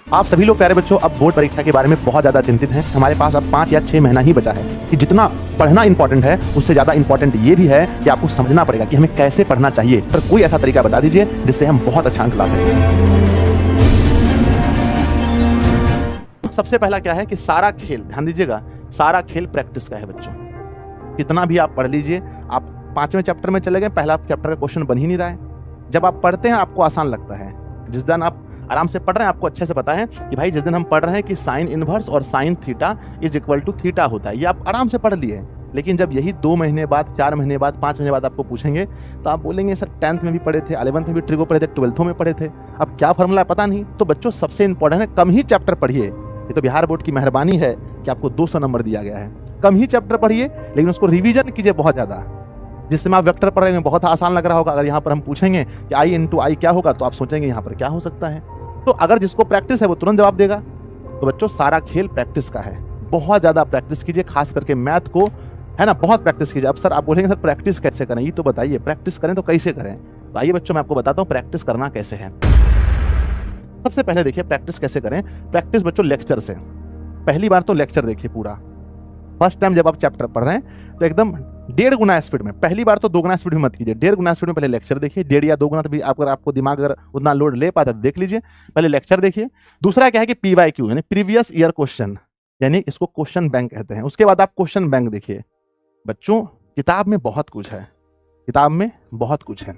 आप सभी लोग प्यारे बच्चों अब बोर्ड परीक्षा के बारे में बहुत ज्यादा चिंतित हैं। हमारे पास अब 5 या 6 महीना ही बचा है कि जितना पढ़ना इंपॉर्टेंट है उससे ज्यादा इंपॉर्टेंट ये भी है कि आपको समझना पड़ेगा कि हमें कैसे पढ़ना चाहिए। पर कोई ऐसा तरीका बता दीजिए जिससे हम बहुत अच्छा अंक ला सकें। सबसे पहला क्या है कि सारा खेल, ध्यान दीजिएगा, सारा खेल प्रैक्टिस का है बच्चों। कितना भी आप पढ़ लीजिए, आप 5वें चैप्टर में चले गए, पहला चैप्टर का क्वेश्चन बन ही नहीं रहा है। जब आप पढ़ते हैं आपको आसान लगता है, जिस दिन आप आराम से पढ़ रहे हैं आपको अच्छे से पता है कि भाई जिस दिन हम पढ़ रहे हैं कि साइन इनवर्स और sine theta is equal to theta होता है, ये आप आराम से पढ़ लिए। लेकिन जब यही 2 महीने बाद, 4 महीने बाद, 5 महीने बाद आपको पूछेंगे तो आप बोलेंगे सर 10th में भी पढ़े थे, 11th में भी ट्रिगो पढ़े थे, 12th में पढ़े थे, अब क्या फॉर्मूला है पता नहीं। तो बच्चों सबसे इंपॉर्टेंट है कम ही चैप्टर पढ़िए। ये तो बिहार बोर्ड की मेहरबानी है कि आपको 200 नंबर दिया गया है। कम ही चैप्टर पढ़िए लेकिन उसको रिवीजन कीजिए बहुत ज़्यादा। जिस समय आप वेक्टर पढ़ रहे हैं बहुत आसान लग रहा होगा, अगर यहाँ पर हम पूछेंगे कि आई इंटू आई क्या होगा तो आप सोचेंगे यहाँ पर क्या हो सकता है। तो अगर जिसको प्रैक्टिस है वो तुरंत जवाब देगा। तो बच्चों सारा खेल प्रैक्टिस का है, बहुत ज़्यादा प्रैक्टिस कीजिए, खास करके मैथ को, है ना, बहुत प्रैक्टिस कीजिए। अब सर आप बोलेंगे सर प्रैक्टिस कैसे करें, ये तो बताइए, प्रैक्टिस करें तो कैसे करें। तो आइए बच्चों मैं आपको बताता हूँ प्रैक्टिस करना कैसे है। सबसे पहले देखिए प्रैक्टिस कैसे करें। प्रैक्टिस बच्चों लेक्चर से, पहली बार तो लेक्चर देखिए पूरा। फर्स्ट टाइम जब आप चैप्टर पढ़ रहे हैं तो एकदम 1.5 गुना स्पीड में, पहली बार तो 2 गुना स्पीड में मत कीजिए, 1.5 गुना स्पीड में पहले लेक्चर देखिए। 1.5 या 2 गुना तो भी अगर आपको दिमाग अगर उतना लोड ले पाता तो देख लीजिए, पहले लेक्चर देखिए। दूसरा क्या है कि PYQ यानी प्रीवियस ईयर क्वेश्चन, यानी इसको क्वेश्चन बैंक कहते हैं। उसके बाद आप क्वेश्चन बैंक देखिए। बच्चों किताब में बहुत कुछ है, किताब में बहुत कुछ है,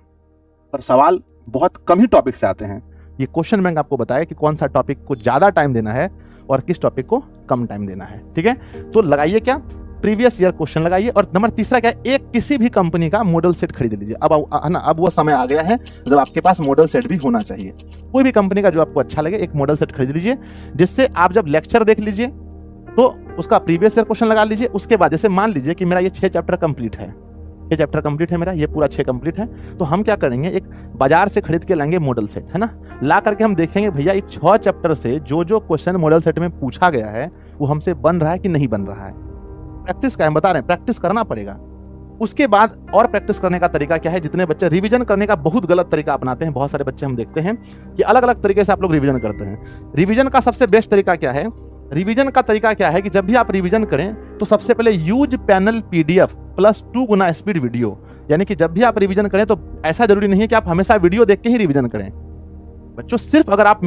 पर सवाल बहुत कम ही टॉपिक से आते हैं। ये क्वेश्चन बैंक आपको बताया कि कौन सा टॉपिक को ज्यादा टाइम देना है और किस टॉपिक को कम टाइम देना है। ठीक है, तो लगाइए क्या, प्रीवियस ईयर क्वेश्चन लगाइए। और नंबर तीसरा क्या है, एक किसी भी कंपनी का मॉडल सेट खरीद लीजिए। अब है ना, अब वो समय आ गया है जब आपके पास मॉडल सेट भी होना चाहिए। कोई भी कंपनी का जो आपको अच्छा लगे एक मॉडल सेट खरीद लीजिए, जिससे आप जब लेक्चर देख लीजिए तो उसका प्रीवियस ईयर क्वेश्चन लगा लीजिए। उसके बाद जैसे मान लीजिए कि मेरा ये 6 चैप्टर कंप्लीट है, ये चैप्टर कंप्लीट है मेरा, ये पूरा 6 कंप्लीट है, तो हम क्या करेंगे, एक बाजार से खरीद के लाएंगे मॉडल सेट, है ना, ला करके हम देखेंगे भैया इस 6 चैप्टर से जो जो क्वेश्चन मॉडल सेट में पूछा गया है वो हमसे बन रहा है कि नहीं बन रहा है। प्रैक्टिस का हम बता रहे हैं, प्रैक्टिस करना पड़ेगा। उसके बाद और प्रैक्टिस करने का तरीका क्या है, जितने बच्चे रिवीजन करने का बहुत गलत तरीका अपनाते हैं, बहुत सारे बच्चे हम देखते हैं कि अलग अलग तरीके से आप लोग रिवीजन करते हैं। रिवीजन का सबसे बेस्ट तरीका क्या है, रिवीजन का तरीका क्या है कि जब भी आप रिवीजन करें तो सबसे पहले यूज पैनल PDF प्लस 2 गुना स्पीड वीडियो। यानी कि जब भी आप रिवीजन करें तो ऐसा जरूरी नहीं है कि आप हमेशा वीडियो देख के ही रिवीजन करें। बच्चों सिर्फ अगर आप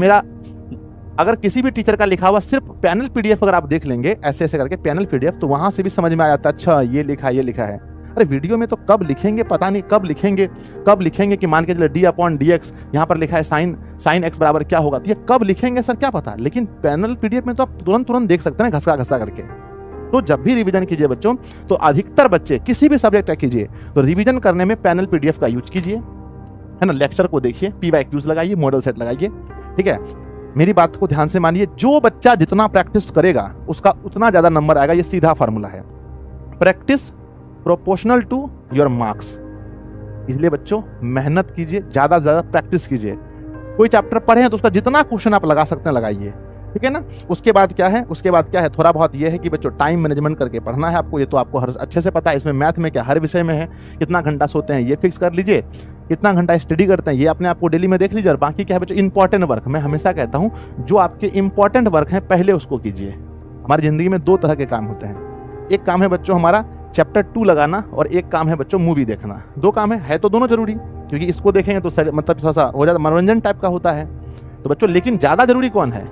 अगर किसी भी टीचर का लिखा हुआ सिर्फ पैनल PDF अगर आप देख लेंगे ऐसे ऐसे करके पैनल PDF, तो वहां से भी समझ में आ जाता है अच्छा ये लिखा है, ये लिखा है। अरे वीडियो में तो कब लिखेंगे पता नहीं, कब लिखेंगे कि मान के चले D/dx यहाँ पर लिखा है साइन x बराबर क्या होगा, तो ये कब लिखेंगे सर क्या पता। लेकिन पैनल PDF में तो आप तुरंत देख सकते हैं घसा करके। तो जब भी रिवीजन कीजिए बच्चों, तो अधिकतर बच्चे किसी भी सब्जेक्ट का कीजिए तो रिवीजन करने में पैनल PDF का यूज कीजिए, है ना, लेक्चर को देखिए, PYQs लगाइए, मॉडल सेट लगाइए। ठीक है, मेरी बात को ध्यान से मानिए, जो बच्चा जितना प्रैक्टिस करेगा उसका उतना ज्यादा नंबर आएगा। ये सीधा फार्मूला है, practice proportional to your marks. इसलिए बच्चों मेहनत कीजिए, ज्यादा से ज्यादा प्रैक्टिस कीजिए। कोई चैप्टर पढ़े हैं तो उसका जितना क्वेश्चन आप लगा सकते हैं लगाइए। ठीक है ना। उसके बाद क्या है, थोड़ा बहुत ये है कि बच्चों टाइम मैनेजमेंट करके पढ़ना है आपको। ये तो आपको हर अच्छे से पता है, इसमें मैथ में क्या हर विषय में है। कितना घंटा सोते हैं ये फिक्स कर लीजिए, कितना घंटा स्टडी करते हैं ये अपने आपको डेली में देख लीजिए। और बाकी क्या है बच्चों, इंपॉर्टेंट वर्क, मैं हमेशा कहता हूँ जो आपके इंपॉर्टेंट वर्क हैं पहले उसको कीजिए। हमारी जिंदगी में 2 तरह के काम होते हैं, एक काम है बच्चों हमारा चैप्टर 2 लगाना और एक काम है बच्चों मूवी देखना। 2 काम है तो दोनों जरूरी, क्योंकि इसको देखेंगे तो मतलब थोड़ा सा हो जाता मनोरंजन टाइप का होता है। तो बच्चों लेकिन ज्यादा जरूरी कौन है,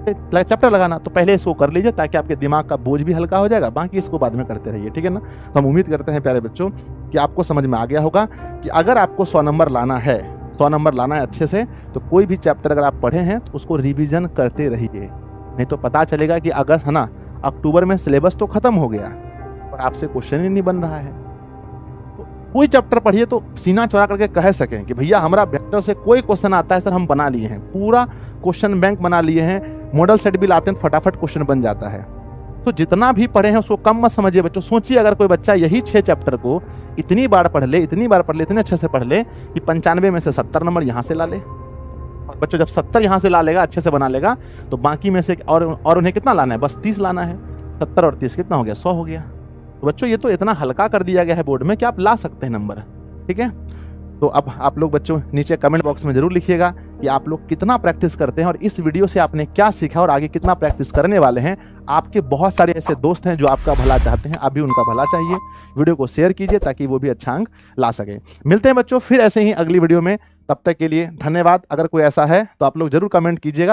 चैप्टर लगाना। तो पहले इसको कर लीजिए ताकि आपके दिमाग का बोझ भी हल्का हो जाएगा, बाकी इसको बाद में करते रहिए। ठीक है ना। तो हम उम्मीद करते हैं प्यारे बच्चों कि आपको समझ में आ गया होगा कि अगर आपको 100 नंबर लाना है, 100 नंबर लाना है अच्छे से, तो कोई भी चैप्टर अगर आप पढ़े हैं तो उसको रिवीजन करते रहिए। नहीं तो पता चलेगा कि अगस्त, है ना, अक्टूबर में सिलेबस तो खत्म हो गया और आपसे क्वेश्चन ही नहीं बन रहा है। तो कोई चैप्टर पढ़िए तो सीना चौड़ा करके कह सकें कि भैया हमारा वेक्टर से कोई क्वेश्चन आता है सर, हम बना लिए हैं, पूरा क्वेश्चन बैंक बना लिए हैं, मॉडल सेट भी लाते हैं तो फटाफट क्वेश्चन बन जाता है। तो जितना भी पढ़े हैं उसको कम मत समझिए बच्चों। सोचिए अगर कोई बच्चा यही 6 चैप्टर को इतनी बार पढ़ ले, इतने अच्छे से पढ़ ले कि 95 में से 70 नंबर यहाँ से ला ले। और बच्चों जब 70 यहाँ से ला लेगा, अच्छे से बना लेगा, तो बाकी में से और उन्हें कितना लाना है, बस 30 लाना है। 70 और 30 कितना हो गया, 100 हो गया। तो बच्चों ये तो इतना हल्का कर दिया गया है बोर्ड में कि आप ला सकते हैं नंबर। ठीक है। तो अब आप लोग बच्चों नीचे कमेंट बॉक्स में जरूर लिखिएगा कि आप लोग कितना प्रैक्टिस करते हैं और इस वीडियो से आपने क्या सीखा और आगे कितना प्रैक्टिस करने वाले हैं। आपके बहुत सारे ऐसे दोस्त हैं जो आपका भला चाहते हैं, आप भी उनका भला चाहिए। वीडियो को शेयर कीजिए ताकि वो भी अच्छा अंक ला सके। मिलते हैं बच्चों फिर ऐसे ही अगली वीडियो में, तब तक के लिए धन्यवाद। अगर कोई ऐसा है तो आप लोग जरूर कमेंट कीजिएगा।